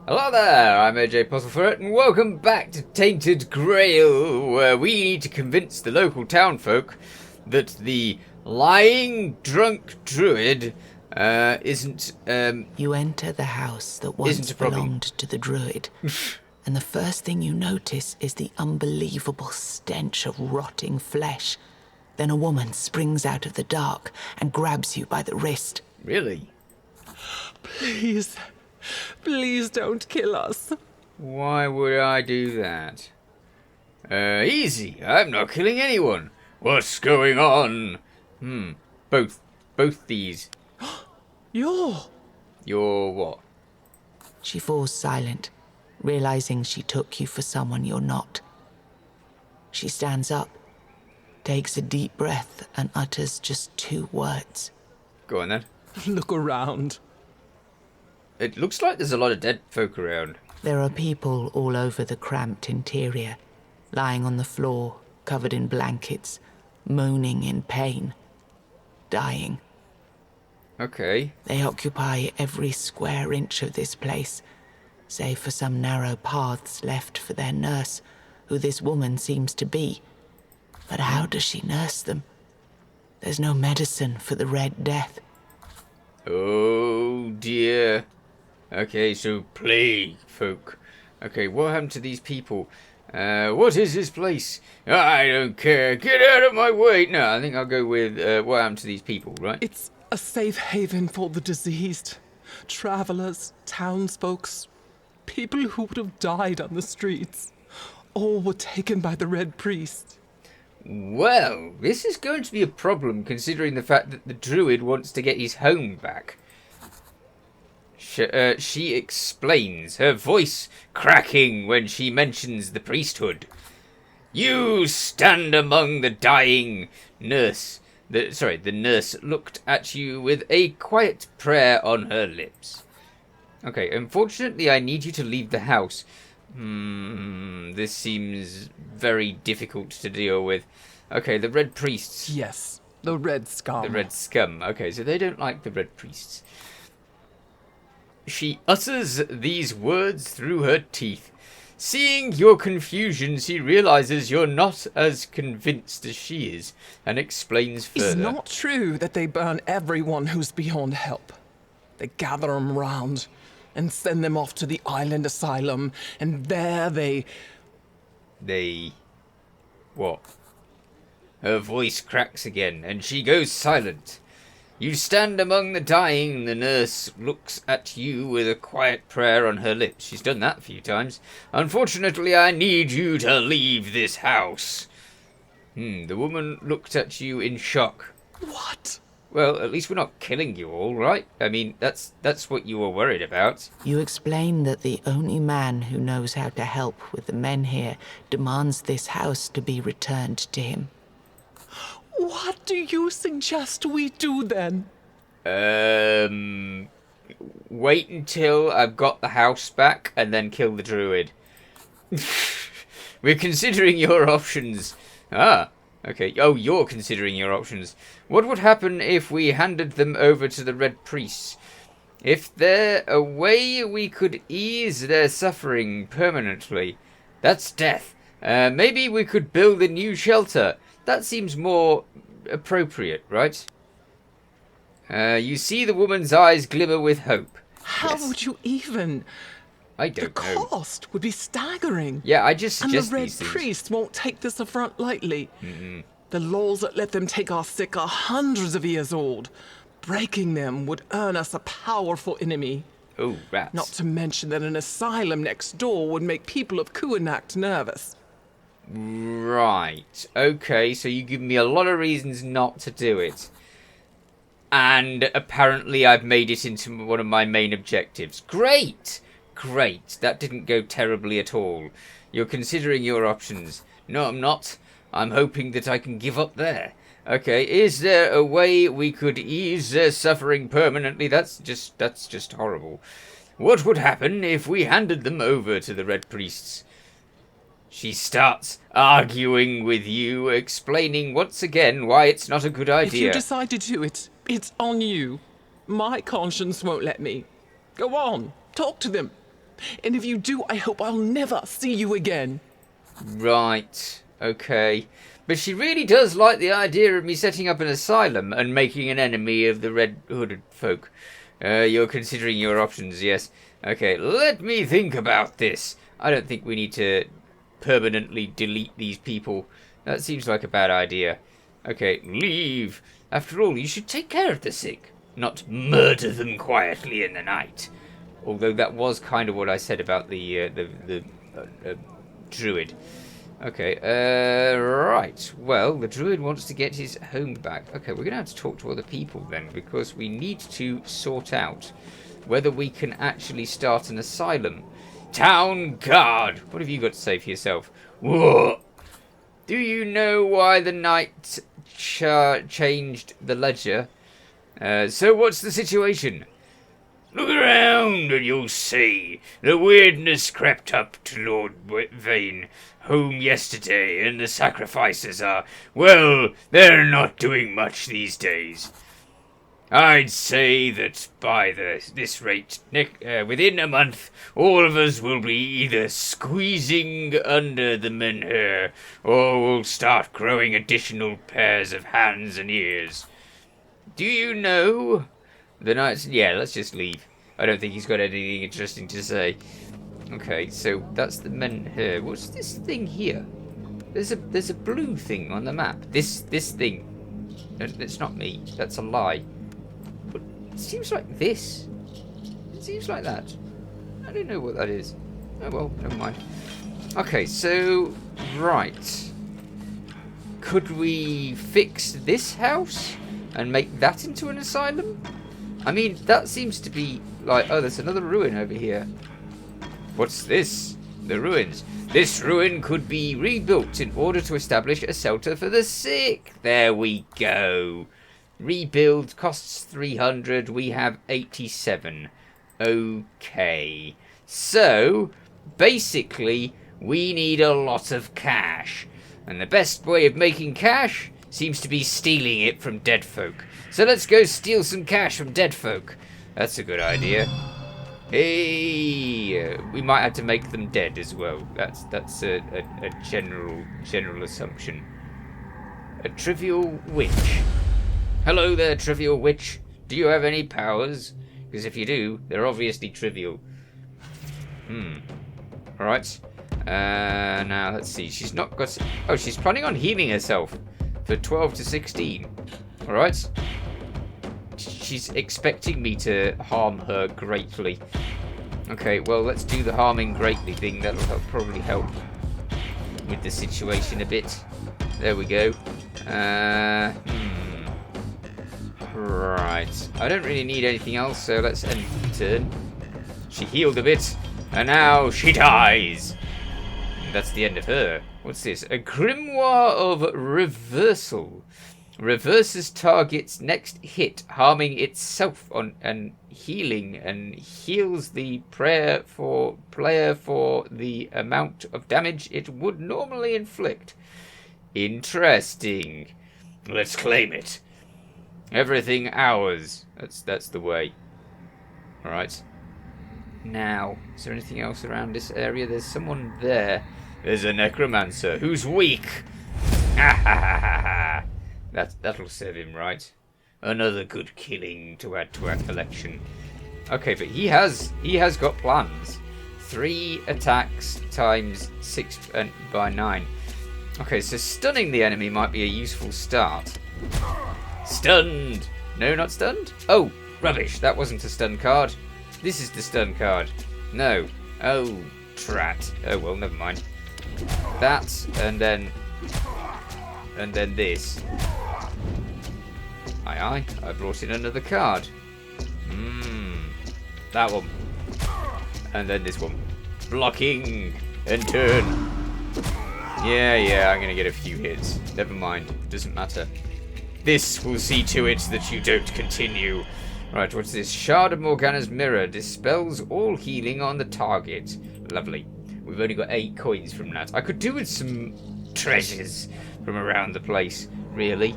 Hello there, I'm AJ PuzzleFerret, and welcome back to Tainted Grail, where we need to convince the local townfolk that the lying, drunk druid isn't You enter the house that once belonged to the druid, and the first thing you notice is the unbelievable stench of rotting flesh. Then a woman springs out of the dark and grabs you by the wrist. Really? Please, please don't kill us. Why would I do that? Easy, I'm not killing anyone. What's going on? Both these. You're what? She falls silent, realizing she took you for someone you're not. She stands up, takes a deep breath, and utters just 2 words. Go on then. Look around. It looks like there's a lot of dead folk around. There are people all over the cramped interior, lying on the floor, covered in blankets, moaning in pain, dying. Okay. They occupy every square inch of this place, save for some narrow paths left for their nurse, who this woman seems to be. But how does she nurse them? There's no medicine for the Red Death. Oh dear. Okay, so plague folk. Okay, what happened to these people? What is this place? I don't care. Get out of my way. No, I think I'll go with what happened to these people, right? It's a safe haven for the diseased. Travelers, townsfolks, people who would have died on the streets. All were taken by the Red Priest. Well, this is going to be a problem considering the fact that the druid wants to get his home back. She explains, her voice cracking when she mentions the priesthood. You stand among the dying. The nurse looked at you with a quiet prayer on her lips. Okay, unfortunately I need you to leave the house. This seems very difficult to deal with. Okay, the Red Priests. Yes, the Red Scum. The Red Scum. Okay, so they don't like the Red Priests. She utters these words through her teeth. Seeing your confusion, she realizes you're not as convinced as she is, and explains further. It's not true that they burn everyone who's beyond help. They gather them round and send them off to the island asylum, and there they... What? Her voice cracks again, and she goes silent. You stand among the dying. The nurse looks at you with a quiet prayer on her lips. She's done that a few times. Unfortunately, I need you to leave this house. The woman looked at you in shock. What? Well, at least we're not killing you all, right? I mean, that's what you were worried about. You explain that the only man who knows how to help with the men here demands this house to be returned to him. What do you suggest we do then? Wait until I've got the house back and then kill the druid. We're considering your options. Okay. Oh, you're considering your options. What would happen if we handed them over to the Red Priests? If there a way we could ease their suffering permanently? That's death. Maybe we could build a new shelter. That seems more appropriate, right? You see the woman's eyes glimmer with hope. How would you even... I don't know. The cost would be staggering. Yeah, I just And the suggest Red these things. Priest won't take this affront lightly. The laws that let them take our sick are hundreds of years old. Breaking them would earn us a powerful enemy. Oh, rats. Not to mention that an asylum next door would make people of Kuanak nervous. Right. Okay, so you give me a lot of reasons not to do it. And apparently I've made it into one of my main objectives. Great! Great. That didn't go terribly at all. You're considering your options. No, I'm not. I'm hoping that I can give up there. Okay, is there a way we could ease their suffering permanently? That's just horrible. What would happen if we handed them over to the Red Priests? She starts arguing with you, explaining once again why it's not a good idea. If you decide to do it, it's on you. My conscience won't let me. Go on, talk to them. And if you do, I hope I'll never see you again. Right. Okay. But she really does like the idea of me setting up an asylum and making an enemy of the red hooded folk. You're considering your options, yes. Okay, let me think about this. I don't think we need to permanently delete these people. That seems like a bad idea. Okay, leave. After all, you should take care of the sick, not murder them quietly in the night. Although that was kind of what I said about the druid. Okay, right. Well, the druid wants to get his home back. Okay, we're going to have to talk to other people then, because we need to sort out whether we can actually start an asylum. Town guard! What have you got to say for yourself? Whoa! Do you know why the knight changed the ledger? So what's the situation? Look around and you'll see. The weirdness crept up to Lord Vane home yesterday, and the sacrifices are, well, they're not doing much these days. I'd say that by this rate, within a month, all of us will be either squeezing under the menhir, or we'll start growing additional pairs of hands and ears. Do you know? The knight's... Yeah, let's just leave. I don't think he's got anything interesting to say. Okay, so that's the menhir. What's this thing here? There's a blue thing on the map. This thing. It's not me. That's a lie. It seems like this. It seems like that. I don't know what that is. Oh well, never mind. Okay, so, right. Could we fix this house and make that into an asylum? I mean, that seems to be like... Oh, there's another ruin over here. What's this? The ruins. This ruin could be rebuilt in order to establish a shelter for the sick. There we go. Rebuild costs 300. We have 87. Okay. So, basically, we need a lot of cash. And the best way of making cash seems to be stealing it from dead folk. So let's go steal some cash from dead folk. That's a good idea. Hey, we might have to make them dead as well. That's a general assumption. A trivial witch. Hello there, trivial witch. Do you have any powers? Because if you do, they're obviously trivial. Alright. Now, let's see. She's not got... Oh, she's planning on healing herself for 12 to 16. Alright. She's expecting me to harm her greatly. Okay, well, let's do the harming greatly thing. That'll probably help with the situation a bit. There we go. Right. I don't really need anything else, so let's end the turn. She healed a bit, and now she dies. That's the end of her. What's this? A grimoire of reversal. Reverses target's next hit, harming itself and healing, and heals the player for the amount of damage it would normally inflict. Interesting. Let's claim it. Everything ours. That's the way. Alright. Now, is there anything else around this area? There's someone there. There's a necromancer who's weak. Ha ha ha ha ha. That'll serve him right. Another good killing to add to our collection. Okay, but he has got plans. 3 attacks times 6 by 9. Okay, so stunning the enemy might be a useful start. Stunned! No, not stunned? Oh, rubbish. That wasn't a stun card. This is the stun card. No. Oh, drat. Oh, well, never mind. That, and then this. Aye, I brought in another card. That one. And then this one. Blocking and turn. Yeah, I'm going to get a few hits. Never mind. Doesn't matter. This will see to it that you don't continue. Right, what's this? Shard of Morgana's Mirror dispels all healing on the target. Lovely. We've only got 8 coins from that. I could do with some treasures from around the place, really.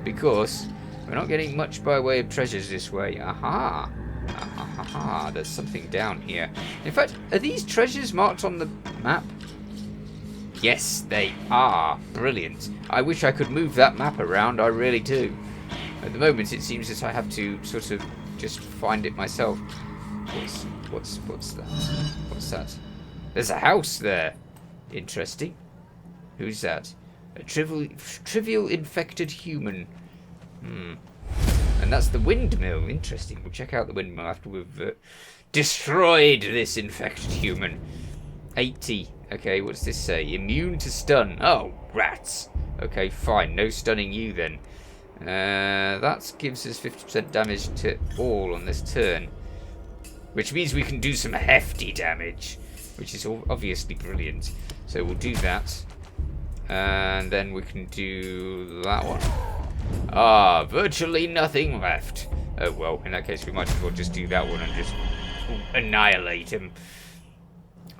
Because we're not getting much by way of treasures this way. Aha! Ah, there's something down here. In fact, are these treasures marked on the map? Yes, they are. Brilliant. I wish I could move that map around, I really do. At the moment, it seems that I have to sort of just find it myself. What's that? What's that? There's a house there. Interesting. Who's that? A trivial infected human. And that's the windmill. Interesting. We'll check out the windmill after we've destroyed this infected human. 80. Okay, what's this say? Immune to stun. Oh, rats. Okay, fine. No stunning you then. That gives us 50% damage to all on this turn. Which means we can do some hefty damage. Which is obviously brilliant. So we'll do that. And then we can do that one. Ah, virtually nothing left. Oh, well, in that case, we might as well just do that one and just annihilate him.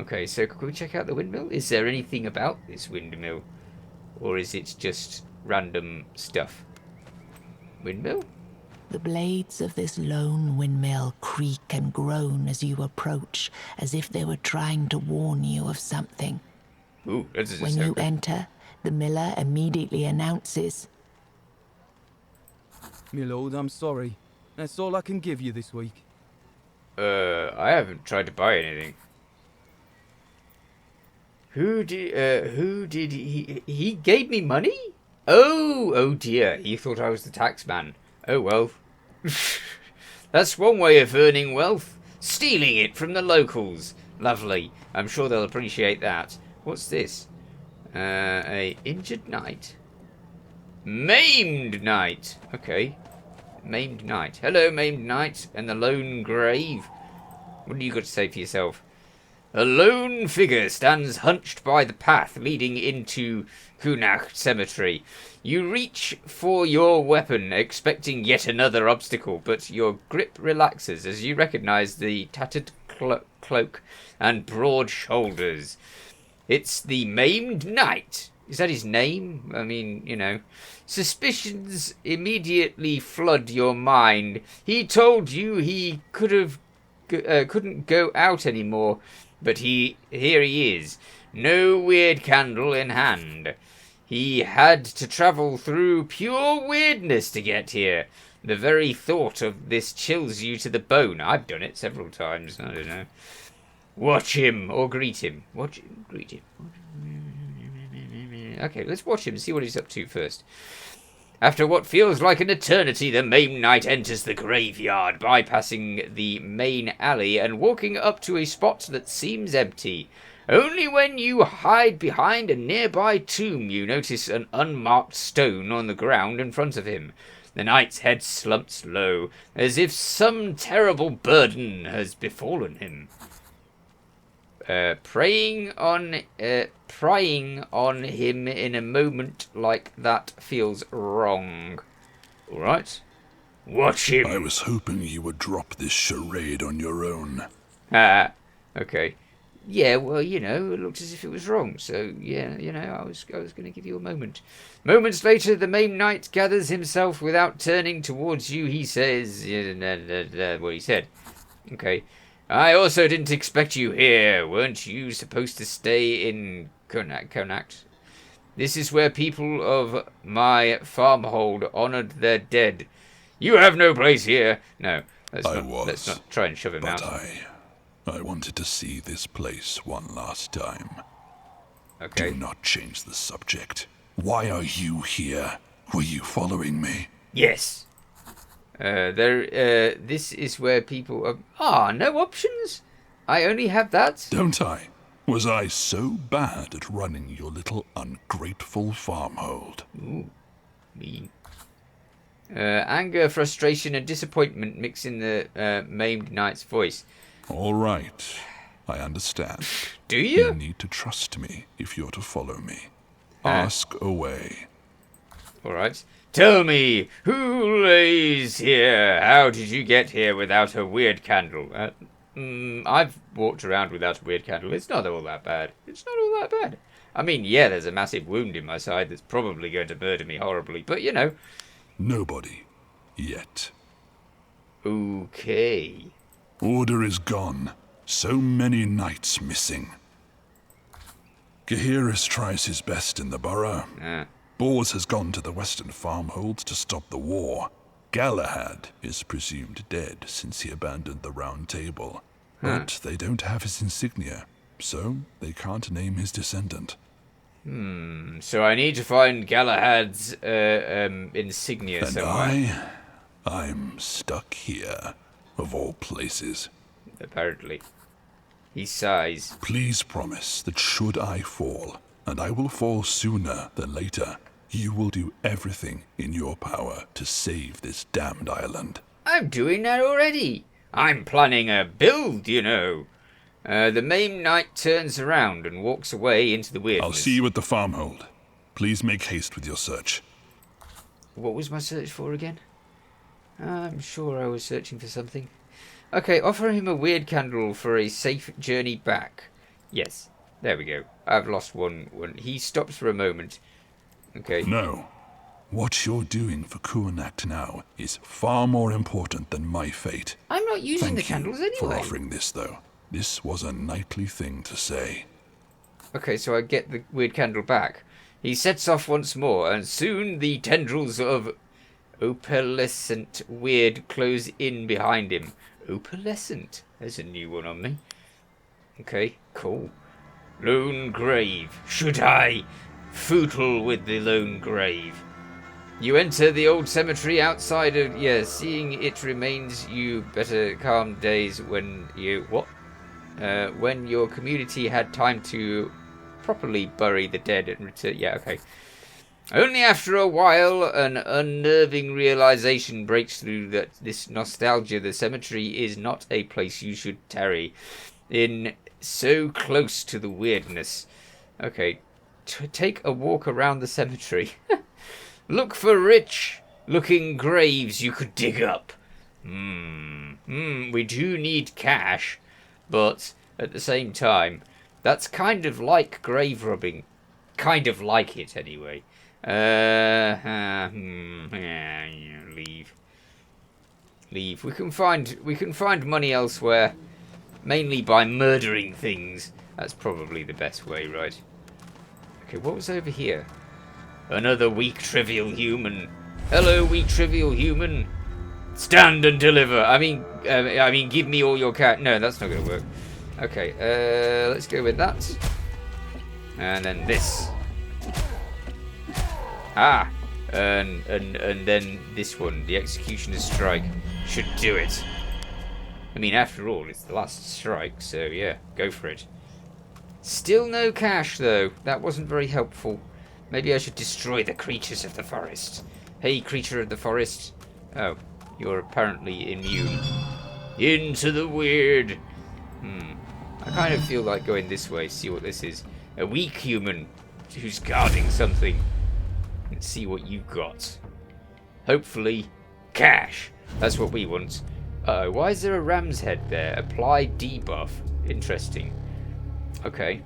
Okay, so can we check out the windmill? Is there anything about this windmill? Or is it just random stuff? Windmill? The blades of this lone windmill creak and groan as you approach, as if they were trying to warn you of something. Ooh, that's When you enter, the miller immediately announces, My lord, I'm sorry. That's all I can give you this week. I haven't tried to buy anything. Who did he gave me money? Oh dear, he thought I was the tax man. Oh well. That's one way of earning wealth. Stealing it from the locals. Lovely. I'm sure they'll appreciate that. What's this? A injured knight. Maimed knight. Okay. Maimed knight. Hello, maimed knight. And the lone grave. What do you got to say for yourself? A lone figure stands hunched by the path leading into Kunach Cemetery. You reach for your weapon, expecting yet another obstacle, but your grip relaxes as you recognize the tattered cloak and broad shoulders. It's the Maimed Knight. Is that his name? I mean, you know. Suspicions immediately flood your mind. He told you he couldn't go out anymore, but here he is. No weird candle in hand. He had to travel through pure weirdness to get here. The very thought of this chills you to the bone. I've done it several times. I don't know. Watch him or greet him. Greet him. Okay, let's watch him and see what he's up to first. After what feels like an eternity, the Maimed Knight enters the graveyard, bypassing the main alley and walking up to a spot that seems empty. Only when you hide behind a nearby tomb you notice an unmarked stone on the ground in front of him. The knight's head slumps low, as if some terrible burden has befallen him. Preying on him in a moment like that feels wrong. Alright. Watch him. I was hoping you would drop this charade on your own. Okay. Yeah, well, you know, it looked as if it was wrong, so, yeah, you know, I was going to give you a moment. Moments later, the Maimed Knight gathers himself without turning towards you. He says, what he said. Okay. I also didn't expect you here. Weren't you supposed to stay in Connacht? This is where people of my farmhold honoured their dead. You have no place here. No, let's not try and shove him out. I wanted to see this place one last time. Okay. Do not change the subject. Why are you here? Were you following me? Yes. This is where people are... no options? I only have that? Don't I? Was I so bad at running your little ungrateful farmhold? Ooh, mean. Anger, frustration, and disappointment mix in the Maimed Knight's voice. All right. I understand. Do you? You need to trust me if you're to follow me. Ask away. All right. Tell me, who lays here? How did you get here without a weird candle? I've walked around without a weird candle. It's not all that bad. It's not all that bad. I mean, yeah, there's a massive wound in my side that's probably going to murder me horribly, but you know. Nobody. Yet. Okay. Order is gone. So many knights missing. Gaheris tries his best in the borough. Bors has gone to the western farmholds to stop the war. Galahad is presumed dead since he abandoned the Round Table. But they don't have his insignia, so they can't name his descendant. So I need to find Galahad's insignia And somewhere. I'm stuck here, of all places. Apparently. He sighs. Please promise that should I fall, and I will fall sooner than later, you will do everything in your power to save this damned island. I'm doing that already. I'm planning a build, you know. The main knight turns around and walks away into the weirdness. I'll see you at the farmhold. Please make haste with your search. What was my search for again? I'm sure I was searching for something. Okay, offer him a weird candle for a safe journey back. Yes, there we go. I've lost one. He stops for a moment. Okay. No. What you're doing for Kuanak now is far more important than my fate. I'm not using Thank the candles you for anyway. offering this, though. This was a knightly thing to say. Okay, so I get the weird candle back. He sets off once more, and soon the tendrils of opalescent weird close in behind him. Opalescent? There's a new one on me. Okay, cool. Lone grave. Should I footle with the lone grave? You enter the old cemetery outside of... Yeah, seeing it remains you better calm days when you... What? When your community had time to properly bury the dead and return... Yeah, okay. Only after a while, an unnerving realization breaks through that this nostalgia, the cemetery, is not a place you should tarry in, so close to the weirdness. Okay, take a walk around the cemetery. Look for rich-looking graves you could dig up. We do need cash, but at the same time, that's kind of like grave robbing. Kind of like it, anyway. Leave. Leave. We can find money elsewhere, mainly by murdering things. That's probably the best way, right? Okay, what was over here? Another weak, trivial human. Hello, weak, trivial human. Stand and deliver. I mean, give me all your cash. No, that's not going to work. Okay, let's go with that. And then this. Ah, and then this one, the Executioner's Strike, should do it. I mean, after all, it's the last strike, so yeah, go for it. Still no cash, though. That wasn't very helpful. Maybe I should destroy the creatures of the forest. Hey, creature of the forest. Oh, you're apparently immune. Into the weird. I kind of feel like going this way, see what this is. A weak human who's guarding something. Let's see what you've got. Hopefully, cash. That's what we want. Uh-oh, why is there a ram's head there? Apply debuff. Interesting. Okay.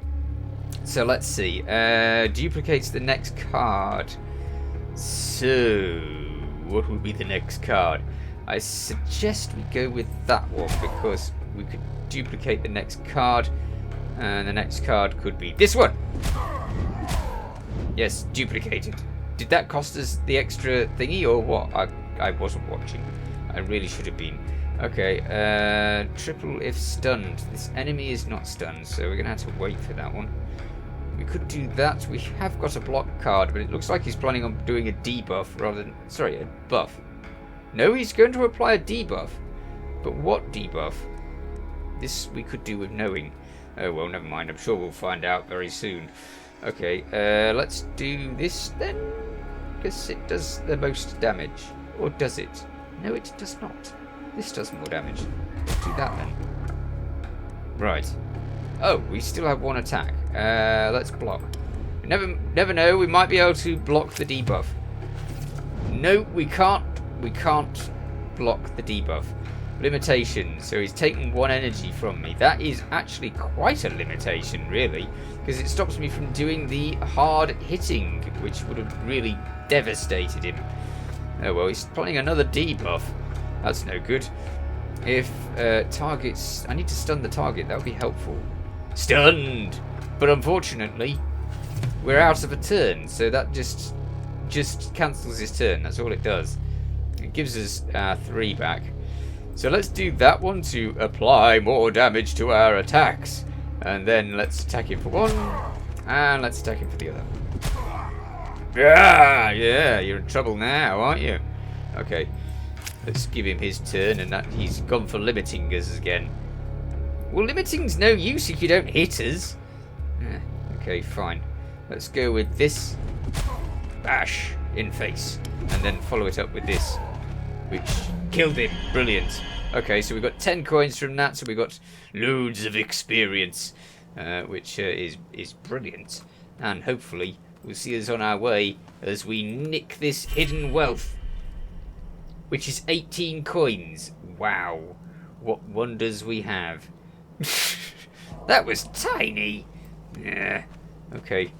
So let's see. Duplicates the next card. So, what would be the next card? I suggest we go with that one because we could duplicate the next card. And the next card could be this one. Yes, duplicated. Did that cost us the extra thingy or what? I wasn't watching. I really should have been. Okay, triple if stunned. This enemy is not stunned, so we're going to have to wait for that one. We could do that. We have got a block card, but it looks like he's planning on doing a debuff rather than... Sorry, a buff. No, he's going to apply a debuff. But what debuff? This we could do with knowing. Oh, well, never mind. I'm sure we'll find out very soon. Okay, let's do this then. Because it does the most damage. Or does it? No, it does not. This does more damage. Let's do that then. Right. Oh, we still have one attack. Let's block. Never know. We might be able to block the debuff. No, we can't. We can't block the debuff. Limitation. So he's taken one energy from me. That is actually quite a limitation, really, because it stops me from doing the hard hitting, which would have really devastated him. Oh well, he's planning another debuff. That's no good. If targets... I need to stun the target. That would be helpful. Stunned! But unfortunately, we're out of a turn. So that just cancels his turn. That's all it does. It gives us 3 back. So let's do that one to apply more damage to our attacks. And then let's attack him for 1. And let's attack him for the other. Yeah, you're in trouble now, aren't you? Okay. Let's give him his turn, and that he's gone for limiting us again. Well, limiting's no use if you don't hit us. Okay, fine. Let's go with this. Bash in face. And then follow it up with this, which killed him. Brilliant. Okay, so we got 10 coins from that, so we got loads of experience, which is brilliant. And hopefully will see us on our way as we nick this hidden wealth, which is 18 coins. Wow, what wonders we have. That was tiny. Yeah. Okay,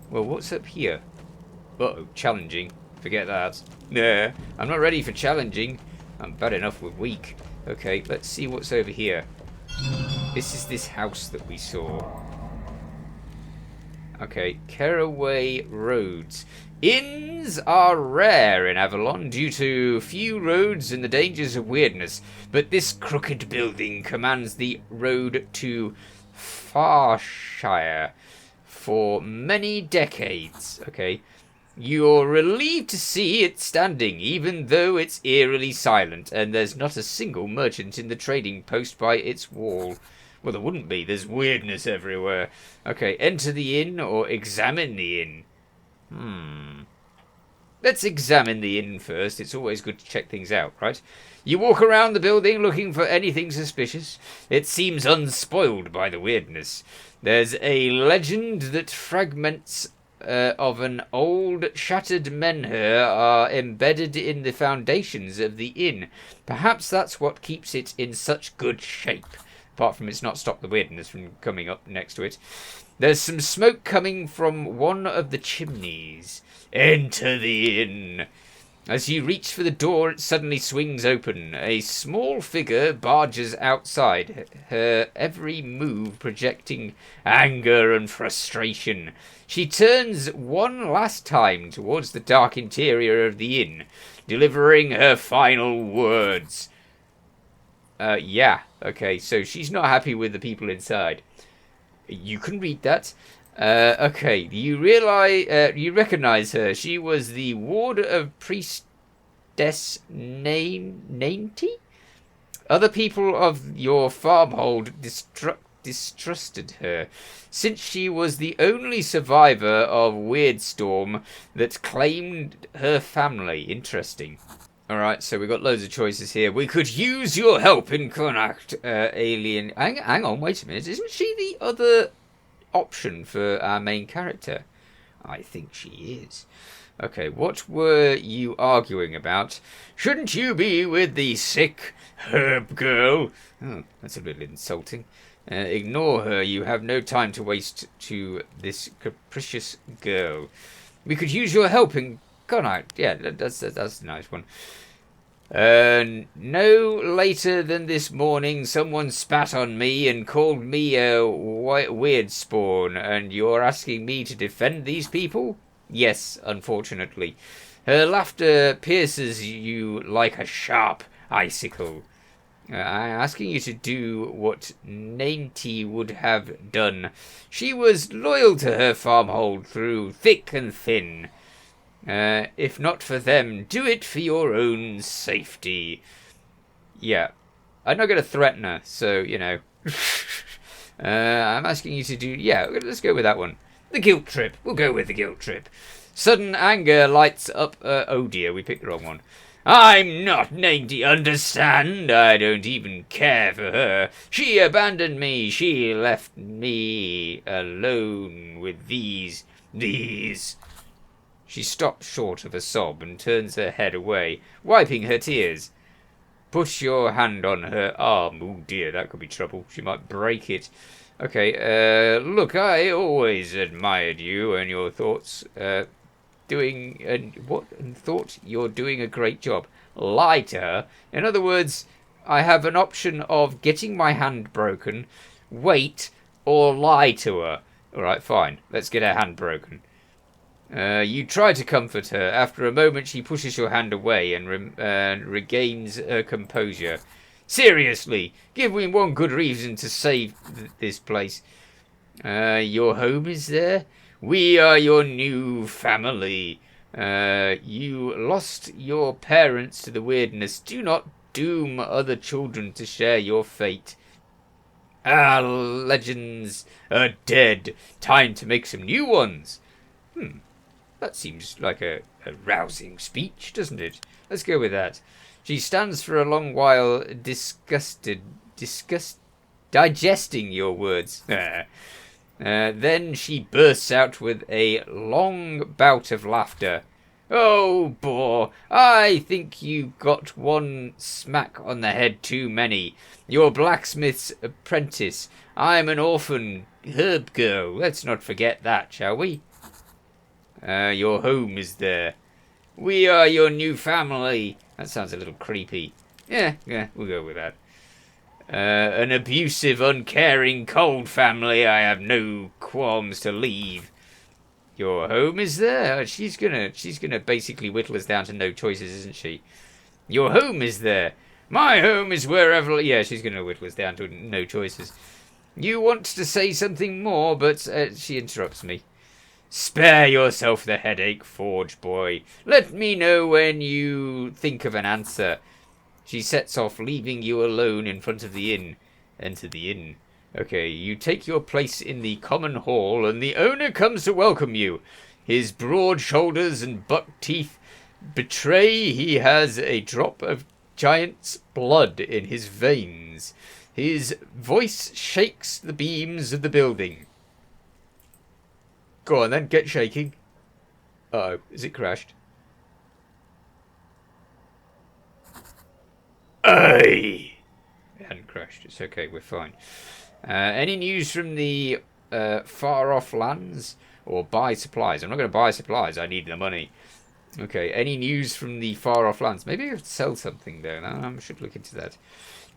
well, what's up here? Uh-oh, challenging. Forget that. Nah, I'm not ready for challenging. I'm bad enough with weak. Okay, let's see what's over here. This is this house that we saw. Okay, Caraway Roads. Inns are rare in Avalon due to few roads and the dangers of weirdness, but this crooked building commands the road to Farshire for many decades. Okay, you're relieved to see it standing, even though it's eerily silent, and there's not a single merchant in the trading post by its wall. Well, there wouldn't be. There's weirdness everywhere. Okay, enter the inn or examine the inn. Let's examine the inn first. It's always good to check things out, right? You walk around the building looking for anything suspicious. It seems unspoiled by the weirdness. There's a legend that fragments of an old shattered menhir are embedded in the foundations of the inn. Perhaps that's what keeps it in such good shape. Apart from it's not stopped the weirdness from coming up next to it. There's some smoke coming from one of the chimneys. Enter the inn. As you reach for the door, it suddenly swings open. A small figure barges outside, her every move projecting anger and frustration. She turns one last time towards the dark interior of the inn, delivering her final words. Yeah, okay, so she's not happy with the people inside. You can read that. Okay, you recognize her. She was the ward of Priestess Nainty? Other people of your farmhold distrusted her, since she was the only survivor of Weirdstorm that claimed her family. Interesting. Alright, so we've got loads of choices here. We could use your help in contact alien... Hang on, wait a minute. Isn't she the other option for our main character? I think she is. Okay, what were you arguing about? Shouldn't you be with the sick herb girl? Oh, that's a little insulting. Ignore her. You have no time to waste to this capricious girl. We could use your help in... Yeah, that's a nice one. No later than this morning, someone spat on me and called me a weird spawn, and you're asking me to defend these people? Yes, unfortunately. Her laughter pierces you like a sharp icicle. I'm asking you to do what Nainty would have done. She was loyal to her farmhold through thick and thin. If not for them, do it for your own safety. Yeah. I'm not going to threaten her, so, you know. I'm asking you to do... Yeah, let's go with that one. The guilt trip. We'll go with the guilt trip. Sudden anger lights up... oh dear, we picked the wrong one. I'm not Nainty, understand? I don't even care for her. She abandoned me. She left me alone with these... She stops short of a sob and turns her head away, wiping her tears. Put your hand on her arm. Oh dear, that could be trouble. She might break it. Okay, look, I always admired you and your thoughts, thought you're doing a great job. Lie to her. In other words, I have an option of getting my hand broken, wait, or lie to her. Alright, fine. Let's get her hand broken. You try to comfort her. After a moment, she pushes your hand away and regains her composure. Seriously, give me one good reason to save this place. Your home is there? We are your new family. You lost your parents to the weirdness. Do not doom other children to share your fate. Our legends are dead. Time to make some new ones. That seems like a rousing speech, doesn't it? Let's go with that. She stands for a long while, digesting your words. Then she bursts out with a long bout of laughter. Oh, boar, I think you got one smack on the head too many. You're blacksmith's apprentice. I'm an orphan herb girl. Let's not forget that, shall we? Your home is there. We are your new family. That sounds a little creepy. Yeah, we'll go with that. An abusive, uncaring, cold family I have no qualms to leave. Your home is there. She's gonna basically whittle us down to no choices, isn't she? Your home is there. My home is wherever... Yeah, she's gonna whittle us down to no choices. You want to say something more, but she interrupts me. Spare yourself the headache, Forge boy. Let me know when you think of an answer. She sets off, leaving you alone in front of the inn. Enter the inn. Okay, you take your place in the common hall, and the owner comes to welcome you. His broad shoulders and buck teeth betray he has a drop of giant's blood in his veins. His voice shakes the beams of the building. Go on then, get shaking. Uh-oh, is it crashed? Aye! It hadn't crashed, it's okay, we're fine. Any news from the far-off lands? Or buy supplies? I'm not going to buy supplies, I need the money. Okay, any news from the far-off lands? Maybe I could sell something there. I should look into that.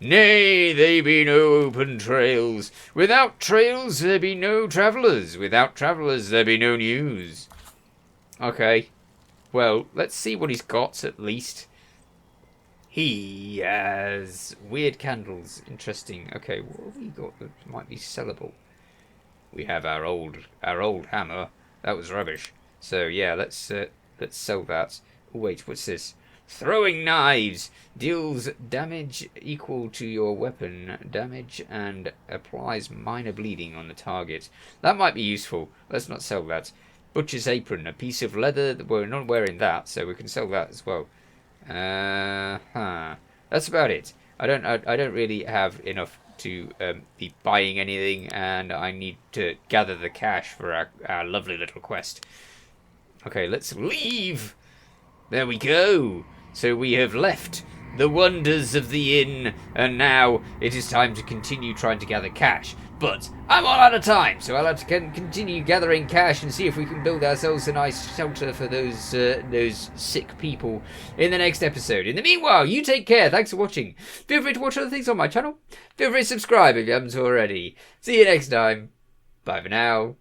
Nay, they be no open trails. Without trails, there be no travellers. Without travellers, there be no news. Okay. Well, let's see what he's got, at least. He has weird candles. Interesting. Okay, what have we got that might be sellable? We have our old hammer. That was rubbish. So yeah, let's sell that. Oh, wait, what's this? Throwing knives deals damage equal to your weapon damage and applies minor bleeding on the target. That might be useful. Let's not sell that. Butcher's apron, a piece of leather. We're not wearing that, so we can sell that as well. That's about it. I don't really have enough to be buying anything, and I need to gather the cash for our lovely little quest. Okay, let's leave. There we go. So we have left the wonders of the inn, and now it is time to continue trying to gather cash. But I'm all out of time, so I'll have to continue gathering cash and see if we can build ourselves a nice shelter for those sick people in the next episode. In the meanwhile, you take care. Thanks for watching. Feel free to watch other things on my channel. Feel free to subscribe if you haven't already. See you next time. Bye for now.